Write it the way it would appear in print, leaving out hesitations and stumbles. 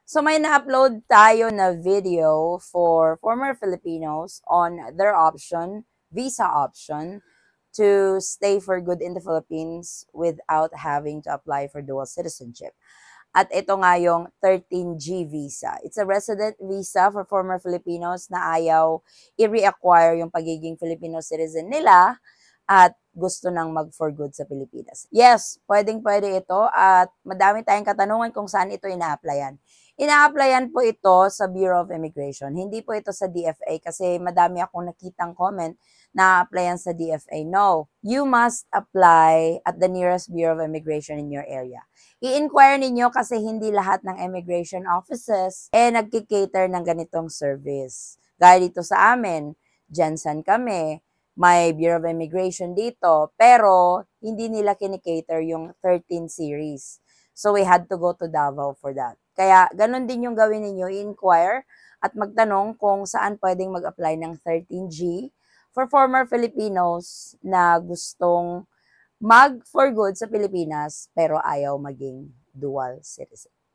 So may na-upload tayo na video for former Filipinos on their visa option, to stay for good in the Philippines without having to apply for dual citizenship. At ito nga yung 13G visa. It's a resident visa for former Filipinos na ayaw i-reacquire yung pagiging Filipino citizen nila at gusto nang mag-for good sa Pilipinas. Yes, pwedeng-pwede ito at madami tayong katanungan kung saan ito ina-applyan. Ina-applyan po ito sa Bureau of Immigration. Hindi po ito sa DFA kasi madami akong nakitang comment na applyan sa DFA. No, you must apply at the nearest Bureau of Immigration in your area. I-inquire ninyo kasi hindi lahat ng immigration offices nagkikater ng ganitong service. Gaya dito sa amin, Jensen kami, may Bureau of Immigration dito, pero hindi nila kinikater yung 13 series. So we had to go to Davao for that. Kaya ganun din yung gawin ninyo, i-inquire at magtanong kung saan pwedeng mag-apply ng 13G for former Filipinos na gustong mag-for good sa Pilipinas pero ayaw maging dual citizen.